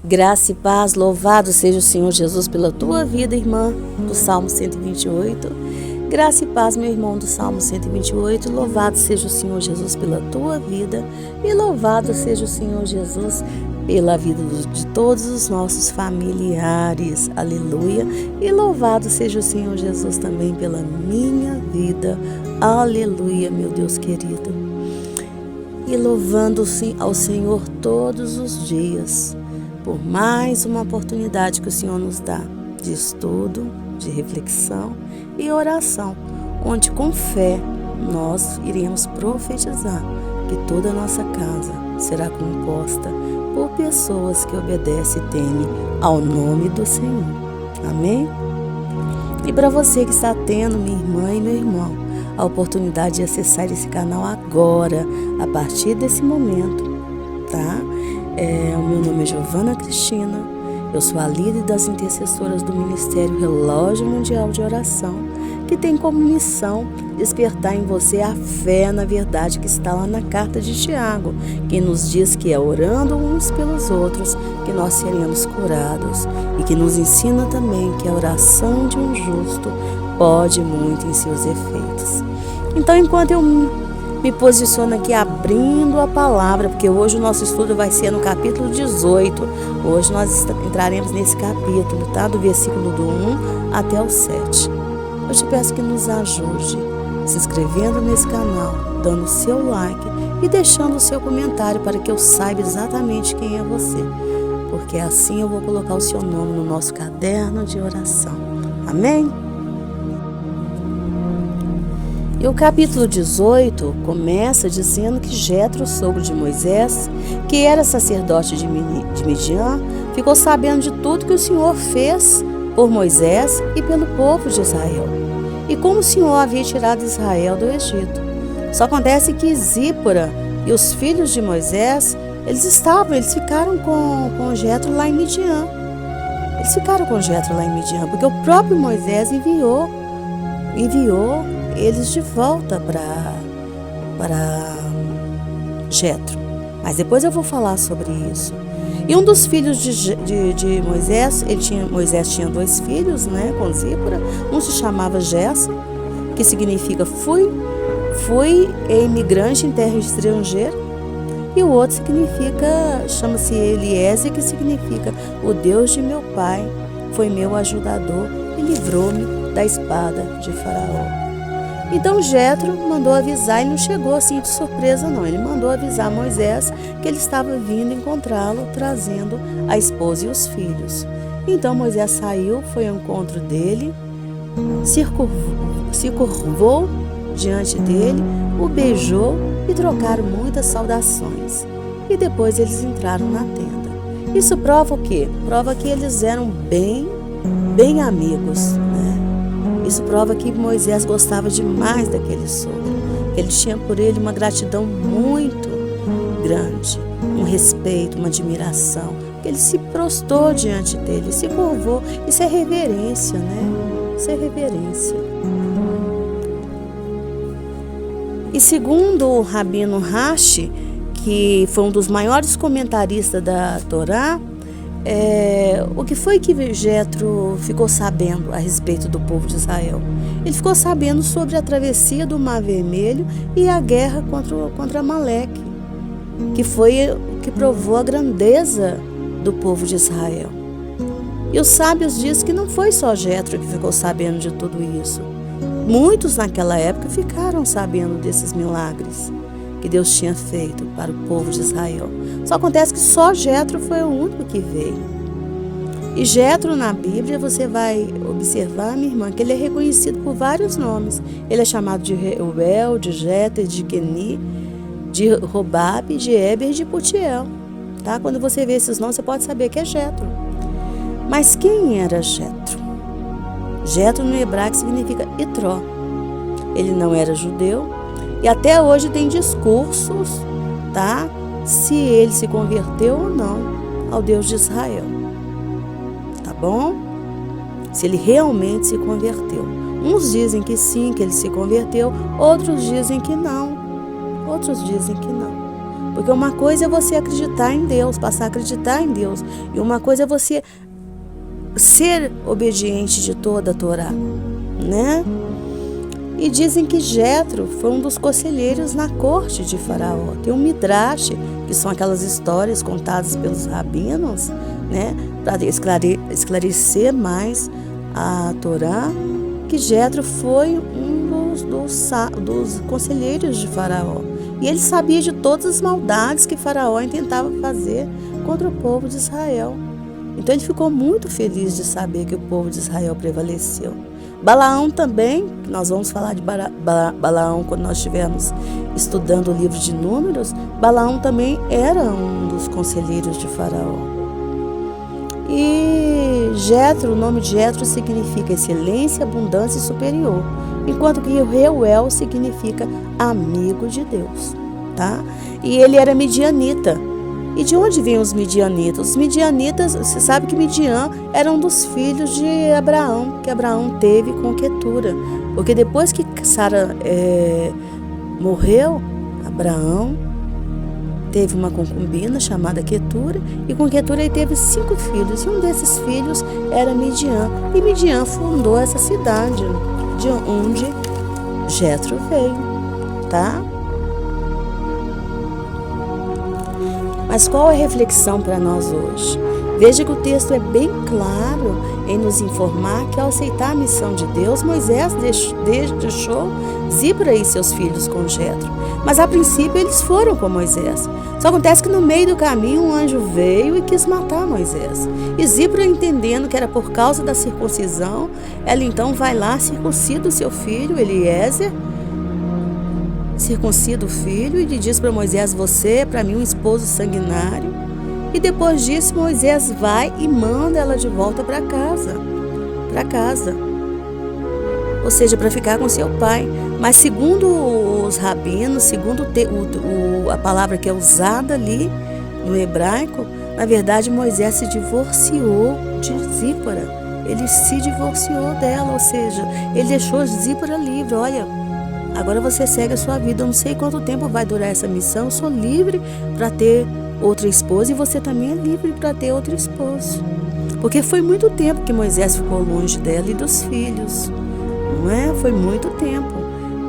Graça e paz, louvado seja o Senhor Jesus pela tua vida, irmã, do Salmo 128. Graça e paz, meu irmão, do Salmo 128. Louvado seja o Senhor Jesus pela tua vida e louvado seja o Senhor Jesus pela vida de todos os nossos familiares. Aleluia. E louvado seja o Senhor Jesus também pela minha vida. Aleluia, meu Deus querido. E louvando ao Senhor todos os dias por mais uma oportunidade que o Senhor nos dá de estudo, de reflexão e oração, onde com fé nós iremos profetizar que toda a nossa casa será composta por pessoas que obedecem e temem ao nome do Senhor. Amém? E para você que está tendo, minha irmã e meu irmão, a oportunidade de acessar esse canal agora, a partir desse momento, tá? O meu nome é Giovana Cristina, eu sou a líder das intercessoras do Ministério Relógio Mundial de Oração, que tem como missão despertar em você a fé na verdade que está lá na carta de Tiago, que nos diz que é orando uns pelos outros que nós seremos curados, e que nos ensina também que a oração de um justo pode muito em seus efeitos. Então, enquanto eu me posiciono aqui abrindo a palavra, porque hoje o nosso estudo vai ser no capítulo 18. Hoje nós entraremos nesse capítulo, tá? Do versículo do 1 até o 7. Eu te peço que nos ajude se inscrevendo nesse canal, dando o seu like e deixando o seu comentário para que eu saiba exatamente quem é você, porque assim eu vou colocar o seu nome no nosso caderno de oração. Amém? E o capítulo 18 começa dizendo que Jetro, sogro de Moisés, que era sacerdote de Midian, ficou sabendo de tudo que o Senhor fez por Moisés e pelo povo de Israel, e como o Senhor havia tirado Israel do Egito. Só acontece que Zípora e os filhos de Moisés, eles ficaram com Jetro lá em Midian. Eles ficaram com Jetro lá em Midian, porque o próprio Moisés enviou eles de volta para Jetro. Mas depois eu vou falar sobre isso. E um dos filhos de Moisés, Moisés tinha dois filhos, né, com Zípora. Um se chamava Gesso, que significa fui imigrante em terra estrangeira. E o outro chama-se Eliezer, que significa o Deus de meu pai foi meu ajudador e livrou-me da espada de Faraó. Então Jetro mandou avisar, e não chegou assim de surpresa não, ele mandou avisar Moisés que ele estava vindo encontrá-lo, trazendo a esposa e os filhos. Então Moisés saiu, foi ao encontro dele, se curvou diante dele, o beijou e trocaram muitas saudações. E depois eles entraram na tenda. Isso prova o quê? Prova que eles eram bem amigos, né? Isso prova que Moisés gostava demais daquele sogro. Ele tinha por ele uma gratidão muito grande, um respeito, uma admiração. Ele se prostrou diante dele, se curvou. Isso é reverência, né? Isso é reverência. E segundo o Rabino Rashi, que foi um dos maiores comentaristas da Torá, o que foi que Jetro ficou sabendo a respeito do povo de Israel? Ele ficou sabendo sobre a travessia do Mar Vermelho e a guerra contra Amaleque, que foi o que provou a grandeza do povo de Israel. E os sábios dizem que não foi só Jetro que ficou sabendo de tudo isso. Muitos naquela época ficaram sabendo desses milagres que Deus tinha feito para o povo de Israel. Só acontece que só Jetro foi o único que veio. E Jetro na Bíblia, você vai observar, minha irmã, que ele é reconhecido por vários nomes. Ele é chamado de Reuel, de Jeter, de Queni, de Robabe, de Eber, de Putiel. Tá? Quando você vê esses nomes, você pode saber que é Jetro. Mas quem era Jetro? Jetro no hebraico significa Itró. Ele não era judeu. E até hoje tem discursos, tá? Se ele se converteu ou não ao Deus de Israel. Tá bom? Se ele realmente se converteu. Uns dizem que sim, que ele se converteu. Outros dizem que não. Porque uma coisa é você acreditar em Deus, passar a acreditar em Deus. E uma coisa é você ser obediente de toda a Torá, né? E dizem que Jetro foi um dos conselheiros na corte de Faraó. Tem um midrash, que são aquelas histórias contadas pelos rabinos, né? Para esclarecer mais a Torá, que Jetro foi um dos conselheiros de Faraó. E ele sabia de todas as maldades que Faraó tentava fazer contra o povo de Israel. Então ele ficou muito feliz de saber que o povo de Israel prevaleceu. Balaão também, nós vamos falar de Balaão quando nós estivermos estudando o livro de Números. Balaão também era um dos conselheiros de Faraó. E Jetro, o nome de Jetro significa excelência, abundância e superior, enquanto que Reuel significa amigo de Deus, tá? E ele era midianita. E de onde vinham os midianitas? Os midianitas, você sabe que Midian era um dos filhos de Abraão, que Abraão teve com Quetura. Porque depois que Sara morreu, Abraão teve uma concubina chamada Quetura, e com Quetura ele teve 5 filhos, e um desses filhos era Midian. E Midian fundou essa cidade, de onde Jetro veio, tá? Mas qual é a reflexão para nós hoje? Veja que o texto é bem claro em nos informar que ao aceitar a missão de Deus, Moisés deixou Zípora e seus filhos com Jetro. Mas a princípio eles foram com Moisés. Só acontece que no meio do caminho um anjo veio e quis matar Moisés. E Zípora, entendendo que era por causa da circuncisão, ela então vai lá, circuncida o seu filho, Eliezer, circuncida o filho e lhe diz para Moisés: você é para mim um esposo sanguinário. E depois disso Moisés vai e manda ela de volta para casa, ou seja, para ficar com seu pai. Mas segundo os rabinos, segundo a palavra que é usada ali no hebraico, na verdade Moisés se divorciou de Zípora. Ele se divorciou dela, ou seja, ele deixou Zípora livre. Olha, agora você segue a sua vida. Eu não sei quanto tempo vai durar essa missão. Eu sou livre para ter outra esposa e você também é livre para ter outro esposo. Porque foi muito tempo que Moisés ficou longe dela e dos filhos. Não é? Foi muito tempo.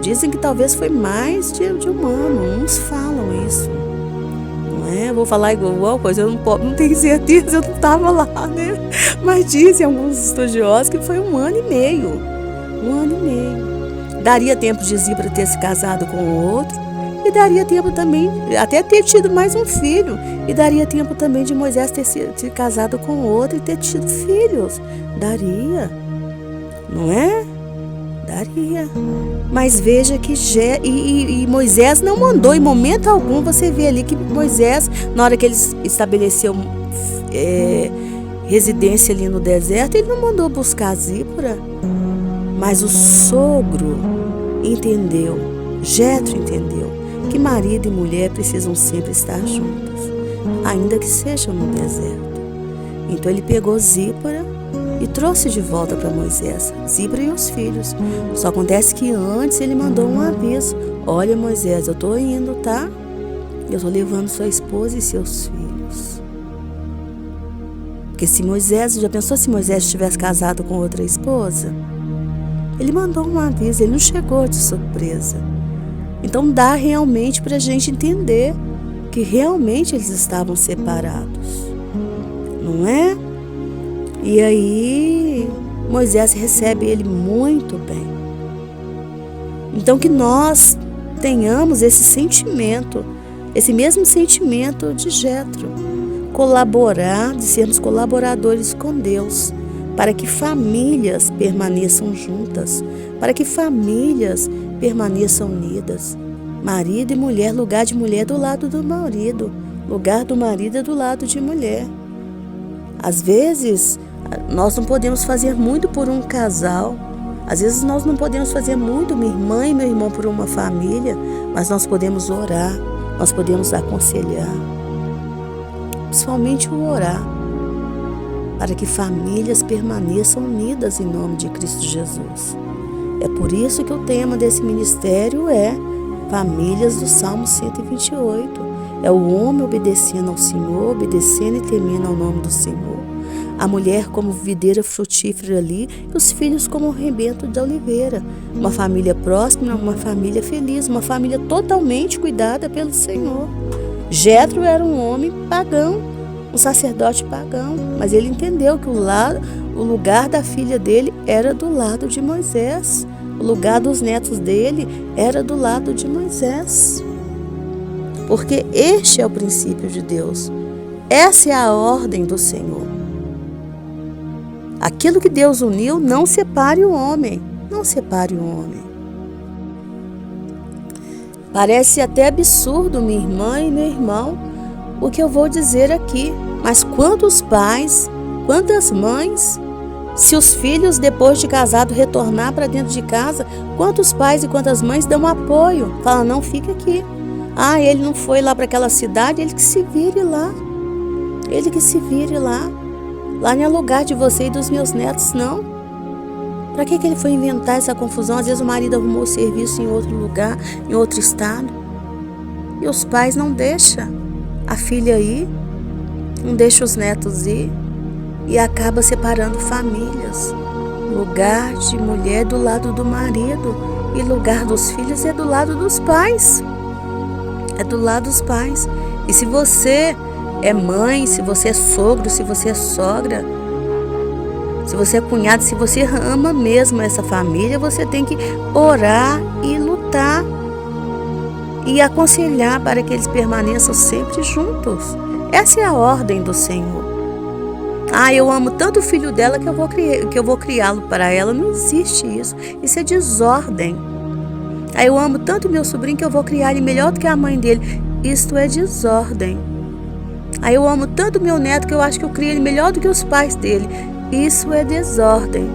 Dizem que talvez foi mais de um ano. Uns falam isso. Não é? Eu vou falar igual coisa. Eu não tenho certeza, eu não estava lá, né? Mas dizem alguns estudiosos que foi 1 ano e meio. 1 ano e meio. Daria tempo de Zípora ter se casado com o outro, e daria tempo também, até ter tido mais um filho, e daria tempo também de Moisés ter se casado com o outro e ter tido filhos. Daria, não é? Daria. Mas veja que Moisés não mandou em momento algum. Você vê ali que Moisés, na hora que ele estabeleceu residência ali no deserto, ele não mandou buscar Zípora. Mas o sogro entendeu, Jetro entendeu, que marido e mulher precisam sempre estar juntas, ainda que sejam no deserto. Então ele pegou Zípora e trouxe de volta para Moisés, Zípora e os filhos. Só acontece que antes ele mandou um aviso: olha, Moisés, eu estou indo, tá? Eu estou levando sua esposa e seus filhos. Porque se Moisés, já pensou se Moisés tivesse casado com outra esposa? Ele mandou um aviso, ele não chegou de surpresa. Então dá realmente para a gente entender que realmente eles estavam separados, não é? E aí Moisés recebe ele muito bem. Então que nós tenhamos esse sentimento, esse mesmo sentimento de Jetro, colaborar, de sermos colaboradores com Deus, para que famílias permaneçam juntas, para que famílias permaneçam unidas. Marido e mulher, lugar de mulher do lado do marido, lugar do marido é do lado de mulher. Às vezes, nós não podemos fazer muito por um casal, às vezes nós não podemos fazer muito, minha irmã e meu irmão, por uma família, mas nós podemos orar, nós podemos aconselhar, principalmente o orar, para que famílias permaneçam unidas em nome de Cristo Jesus. É por isso que o tema desse ministério é Famílias do Salmo 128. É o homem obedecendo ao Senhor, obedecendo e temendo ao nome do Senhor. A mulher como videira frutífera ali e os filhos como rebento de oliveira. Uma família próspera, uma família feliz, uma família totalmente cuidada pelo Senhor. Jetro era um homem pagão, um sacerdote pagão, mas ele entendeu que o lugar da filha dele era do lado de Moisés. O lugar dos netos dele era do lado de Moisés. Porque este é o princípio de Deus. Essa é a ordem do Senhor. Aquilo que Deus uniu, não separe o homem. Não separe o homem. Parece até absurdo, minha irmã e meu irmão, o que eu vou dizer aqui. Mas quantos pais, quantas mães, se os filhos depois de casado retornar para dentro de casa, quantos pais e quantas mães dão apoio? Falam, não, fica aqui. Ah, ele não foi lá para aquela cidade, ele que se vire lá. Ele que se vire lá. Lá não é lugar de você e dos meus netos, não. Para que ele foi inventar essa confusão? Às vezes o marido arrumou serviço em outro lugar, em outro estado. E os pais não deixam a filha ir, não deixam os netos ir. E acaba separando famílias. Lugar de mulher do lado do marido. E lugar dos filhos é do lado dos pais. É do lado dos pais. E se você é mãe, se você é sogro, se você é sogra, se você é cunhado, se você ama mesmo essa família, você tem que orar e lutar e aconselhar para que eles permaneçam sempre juntos. Essa é a ordem do Senhor. Ah, eu amo tanto o filho dela que eu vou criá-lo para ela. Não existe isso. Isso é desordem. Ah, eu amo tanto meu sobrinho que eu vou criar ele melhor do que a mãe dele. Isto é desordem. Ah, eu amo tanto meu neto que eu acho que eu crio ele melhor do que os pais dele. Isso é desordem.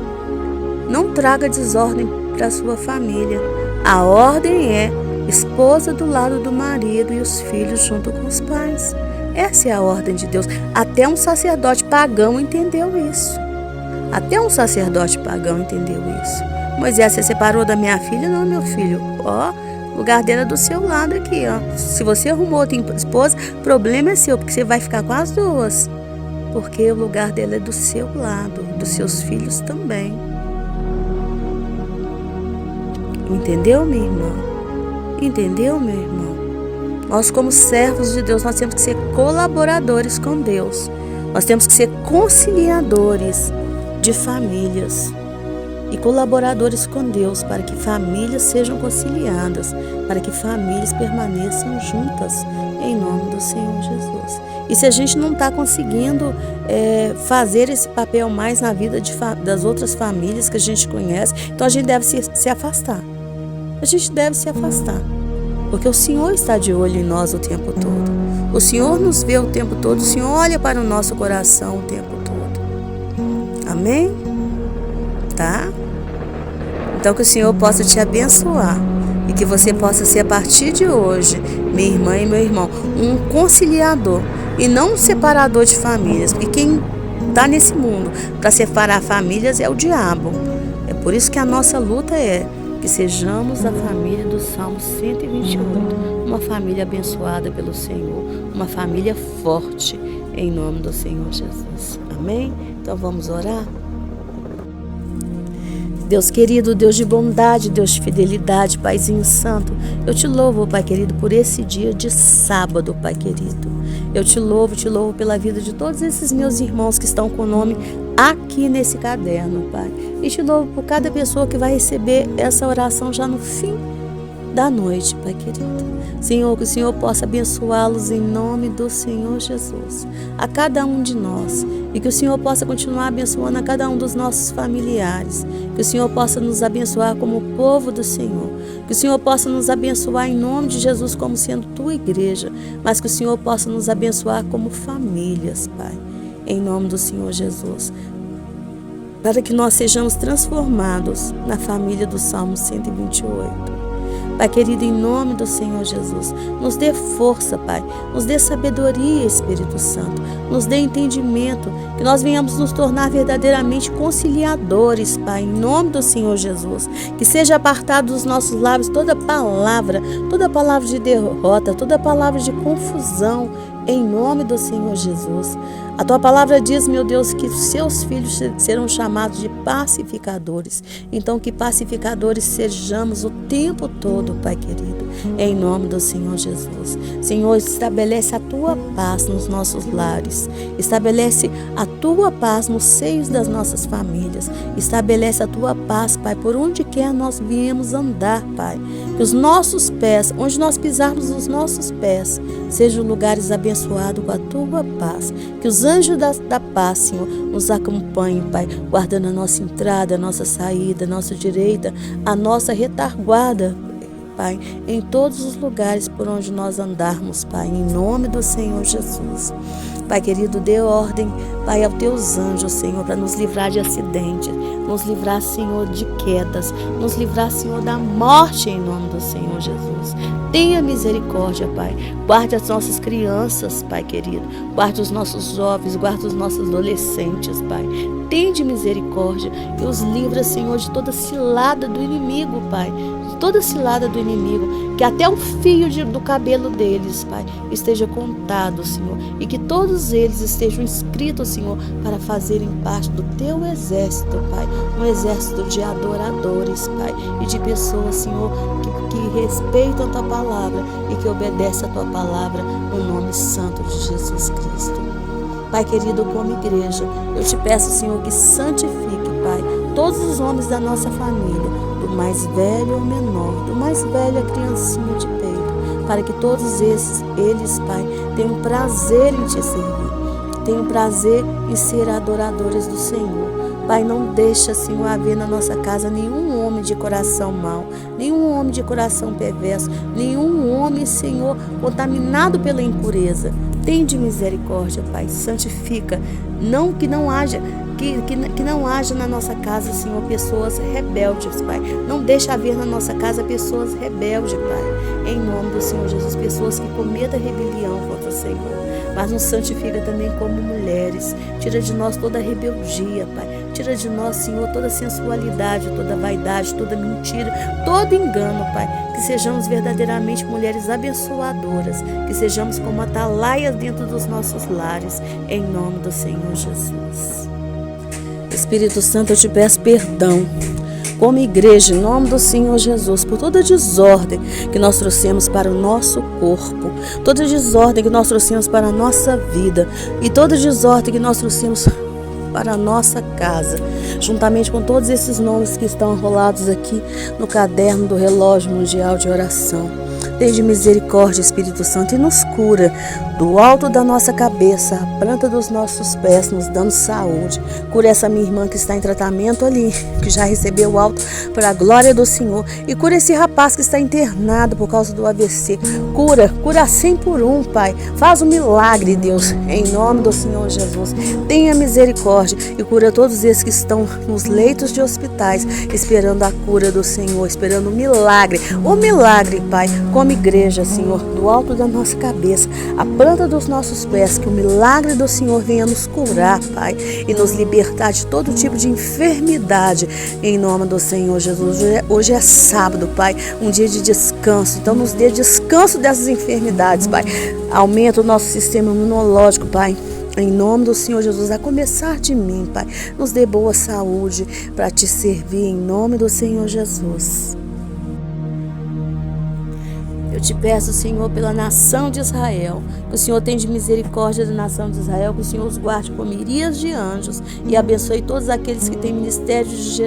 Não traga desordem para a sua família. A ordem é esposa do lado do marido e os filhos junto com os pais. Essa é a ordem de Deus. Até um sacerdote pagão entendeu isso. Até um sacerdote pagão entendeu isso. Moisés, você separou da minha filha? Não, meu filho. Ó, o lugar dela é do seu lado aqui, ó. Se você arrumou outra esposa, problema é seu, porque você vai ficar com as duas. Porque o lugar dela é do seu lado, dos seus filhos também. Entendeu, minha irmã? Entendeu, meu irmão? Nós, como servos de Deus, nós temos que ser colaboradores com Deus. Nós temos que ser conciliadores de famílias e colaboradores com Deus para que famílias sejam conciliadas, para que famílias permaneçam juntas em nome do Senhor Jesus. E se a gente não está conseguindo fazer esse papel mais na vida das outras famílias que a gente conhece, então a gente deve se afastar. A gente deve se afastar. Porque o Senhor está de olho em nós o tempo todo. O Senhor nos vê o tempo todo. O Senhor olha para o nosso coração o tempo todo. Amém? Tá? Então que o Senhor possa te abençoar. E que você possa ser a partir de hoje, minha irmã e meu irmão, um conciliador. E não um separador de famílias. Porque quem está nesse mundo para separar famílias é o diabo. É por isso que a nossa luta é que sejamos a família do Salmo 128, uma família abençoada pelo Senhor, uma família forte, em nome do Senhor Jesus. Amém? Então vamos orar? Deus querido, Deus de bondade, Deus de fidelidade, Paizinho Santo, eu te louvo, Pai querido, por esse dia de sábado, Pai querido. Eu te louvo pela vida de todos esses meus irmãos que estão com o nome aqui nesse caderno, Pai. E te louvo por cada pessoa que vai receber essa oração já no fim da noite, Pai querido. Senhor, que o Senhor possa abençoá-los em nome do Senhor Jesus, a cada um de nós. E que o Senhor possa continuar abençoando a cada um dos nossos familiares. Que o Senhor possa nos abençoar como povo do Senhor. Que o Senhor possa nos abençoar em nome de Jesus como sendo tua igreja. Mas que o Senhor possa nos abençoar como famílias, Pai. Em nome do Senhor Jesus. Para que nós sejamos transformados na família do Salmo 128. Pai querido, em nome do Senhor Jesus, nos dê força, Pai, nos dê sabedoria, Espírito Santo, nos dê entendimento, que nós venhamos nos tornar verdadeiramente conciliadores, Pai, em nome do Senhor Jesus, que seja apartado dos nossos lábios toda palavra de derrota, toda palavra de confusão, em nome do Senhor Jesus. A tua palavra diz, meu Deus, que seus filhos serão chamados de pacificadores. Então, que pacificadores sejamos o tempo todo, Pai querido, em nome do Senhor Jesus. Senhor, estabelece a tua paz nos nossos lares. Estabelece a tua paz nos seios das nossas famílias. Estabelece a tua paz, Pai, por onde quer nós viemos andar, Pai. Que os nossos pés, onde nós pisarmos os nossos pés, sejam lugares abençoados com a tua paz. Que os anjos da paz, Senhor, nos acompanhem, Pai, guardando a nossa entrada, a nossa saída, a nossa direita, a nossa retaguarda, Pai, em todos os lugares por onde nós andarmos, Pai, em nome do Senhor Jesus. Pai querido, dê ordem, Pai, aos teus anjos, Senhor, para nos livrar de acidentes, nos livrar, Senhor, de quedas, nos livrar, Senhor, da morte, em nome do Senhor Jesus. Tenha misericórdia, Pai. Guarde as nossas crianças, Pai querido. Guarde os nossos jovens, guarde os nossos adolescentes, Pai. Tende misericórdia e os livra, Senhor, de toda cilada do inimigo, Pai. De toda cilada do inimigo, que até o fio do cabelo deles, Pai, esteja contado, Senhor, e que todos eles estejam inscritos, Senhor, para fazerem parte do teu exército, Pai, um exército de adoradores, Pai, e de pessoas, Senhor, que respeitam a tua palavra e que obedecem a tua palavra no nome santo de Jesus Cristo. Pai querido, como igreja, eu te peço, Senhor, que santifique, Pai, todos os homens da nossa família, do mais velho ao menor, do mais velho à criancinha de peito, para que todos eles, Pai, tenham prazer em te servir, tenham prazer em ser adoradores do Senhor. Pai, não deixa, Senhor, haver na nossa casa nenhum homem de coração mau, nenhum homem de coração perverso, nenhum homem, Senhor, contaminado pela impureza. Tende misericórdia, Pai, santifica, que não haja na nossa casa, Senhor, pessoas rebeldes, Pai. Não deixa haver na nossa casa pessoas rebeldes, Pai. Em nome do Senhor Jesus, pessoas que cometam rebelião contra o Senhor. Mas nos santifica também como mulheres. Tira de nós toda a rebeldia, Pai. Tira de nós, Senhor, toda a sensualidade, toda a vaidade, toda a mentira, todo engano, Pai. Que sejamos verdadeiramente mulheres abençoadoras. Que sejamos como atalaias dentro dos nossos lares. Em nome do Senhor Jesus. Espírito Santo, eu te peço perdão, como igreja, em nome do Senhor Jesus, por toda desordem que nós trouxemos para o nosso corpo, toda desordem que nós trouxemos para a nossa vida e toda desordem que nós trouxemos para a nossa casa, juntamente com todos esses nomes que estão enrolados aqui no caderno do relógio mundial de oração. Tende misericórdia, Espírito Santo, e nos cura do alto da nossa cabeça, a planta dos nossos pés, nos dando saúde. Cura essa minha irmã que está em tratamento ali, que já recebeu o alto para a glória do Senhor. E cura esse rapaz que está internado por causa do AVC. Cura 100 por 1, Pai. Faz um milagre, Deus, em nome do Senhor Jesus. Tenha misericórdia e cura todos esses que estão nos leitos de hospitais, esperando a cura do Senhor, esperando o milagre, Pai, como igreja, Senhor, do alto da nossa cabeça, a planta dos nossos pés, que o milagre do Senhor venha nos curar, Pai, e nos libertar de todo tipo de enfermidade, em nome do Senhor Jesus. Hoje é sábado, Pai, um dia de descanso, então nos dê descanso dessas enfermidades, Pai. Aumenta o nosso sistema imunológico, Pai. Em nome do Senhor Jesus, a começar de mim, Pai, nos dê boa saúde para te servir, em nome do Senhor Jesus. Eu te peço, Senhor, pela nação de Israel, que o Senhor tenha misericórdia da nação de Israel, que o Senhor os guarde com miríades de anjos e abençoe todos aqueles que têm ministério de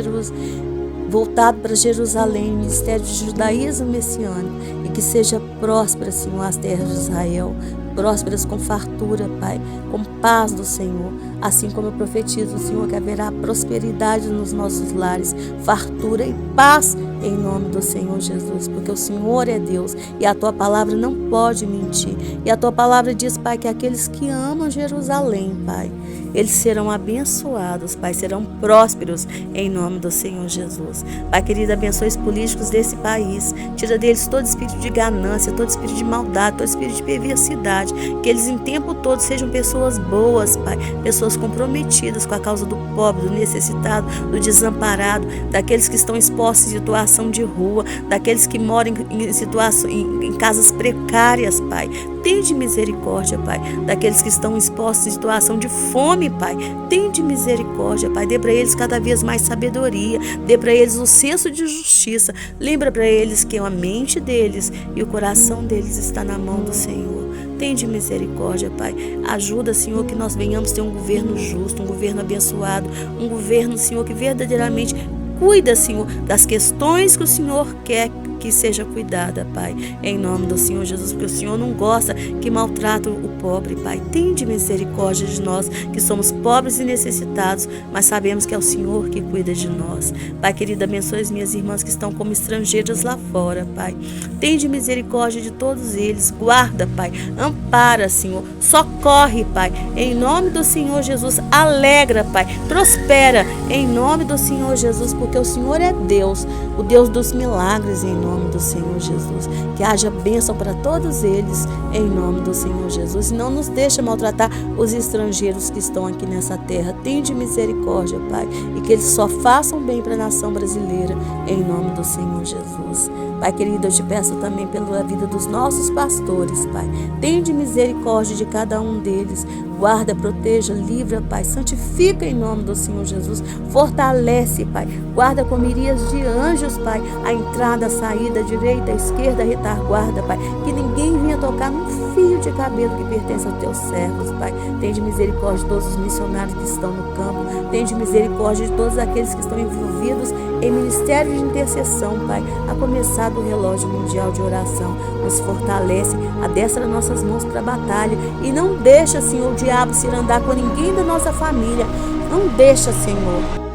voltado para Jerusalém, ministério de judaísmo messiânico, e que seja próspera, Senhor, as terras de Israel, prósperas com fartura, Pai, com paz do Senhor. assim como eu profetizo, Senhor, que haverá prosperidade nos nossos lares, fartura e paz em nome do Senhor Jesus, porque o Senhor é Deus e a tua palavra não pode mentir. E a tua palavra diz, Pai, que aqueles que amam Jerusalém, Pai, eles serão abençoados, Pai, serão prósperos em nome do Senhor Jesus. Pai querido, abençoe os políticos desse país, tira deles todo espírito de ganância, todo espírito de maldade, todo espírito de perversidade, que eles em tempo todo sejam pessoas boas, Pai, pessoas comprometidas com a causa do pobre, do necessitado, do desamparado, daqueles que estão expostos em situação de rua, daqueles que moram em casas precárias, Pai. Tende misericórdia, Pai, daqueles que estão expostos em situação de fome, Pai. Tende misericórdia, Pai. Dê para eles cada vez mais sabedoria, dê para eles um senso de justiça. Lembra para eles que a mente deles e o coração deles está na mão do Senhor. Tende misericórdia, Pai. Ajuda, Senhor, que nós venhamos ter um governo justo, um governo abençoado, um governo, Senhor, que verdadeiramente cuida, Senhor, das questões que o Senhor quer que seja cuidada, Pai, em nome do Senhor Jesus, porque o Senhor não gosta que maltrata o pobre, Pai. Tende misericórdia de nós, que somos pobres e necessitados, mas sabemos que é o Senhor que cuida de nós. Pai querido, abençoe as minhas irmãs que estão como estrangeiras lá fora, Pai. Tende misericórdia de todos eles, guarda, Pai, ampara, Senhor, socorre, Pai, em nome do Senhor Jesus, alegra, Pai, prospera, em nome do Senhor Jesus, porque o Senhor é Deus, o Deus dos milagres, em nome do Senhor Jesus. Que haja bênção para todos eles, em nome do Senhor Jesus. E não nos deixa maltratar os estrangeiros que estão aqui nessa terra. Tende misericórdia, Pai, e que eles só façam bem para a nação brasileira, em nome do Senhor Jesus. Pai querido, eu te peço também pela vida dos nossos pastores, Pai. Tende misericórdia de cada um deles. Guarda, proteja, livra, Pai. Santifica em nome do Senhor Jesus. Fortalece, Pai. Guarda com miríades de anjos, Pai. A entrada, a saída, a direita, a esquerda, a retaguarda, Pai. Que ninguém venha tocar num fio de cabelo que pertence aos teus servos, Pai. Tende misericórdia de todos os missionários que estão no campo. Tende misericórdia de todos aqueles que estão envolvidos em ministério de intercessão, Pai. A começar do relógio mundial de oração. Nos fortalece, adestra nossas mãos para a batalha. E não deixa, Senhor, o diabo se andar com ninguém da nossa família. Não deixa, Senhor.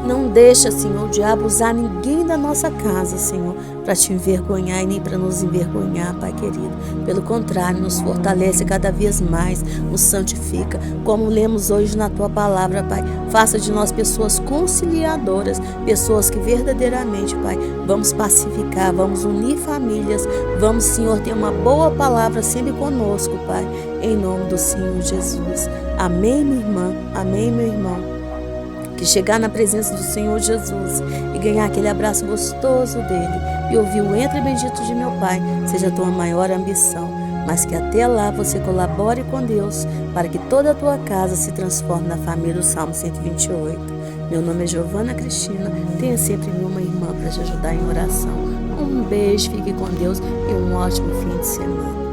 Não deixa, Senhor, o diabo usar ninguém da nossa casa, Senhor, para te envergonhar e nem para nos envergonhar, Pai querido. Pelo contrário, nos fortalece cada vez mais, nos santifica, como lemos hoje na Tua palavra, Pai. Faça de nós pessoas conciliadoras, pessoas que verdadeiramente, Pai, vamos pacificar, vamos unir famílias, vamos, Senhor, ter uma boa palavra sempre conosco, Pai, em nome do Senhor Jesus. Amém, minha irmã. Amém, meu irmão. Que chegar na presença do Senhor Jesus e ganhar aquele abraço gostoso dele e ouvir o entre bendito de meu Pai seja a tua maior ambição, mas que até lá você colabore com Deus para que toda a tua casa se transforme na família do Salmo 128. Meu nome é Giovana Cristina, tenha sempre uma irmã para te ajudar em oração. Um beijo, fique com Deus e um ótimo fim de semana.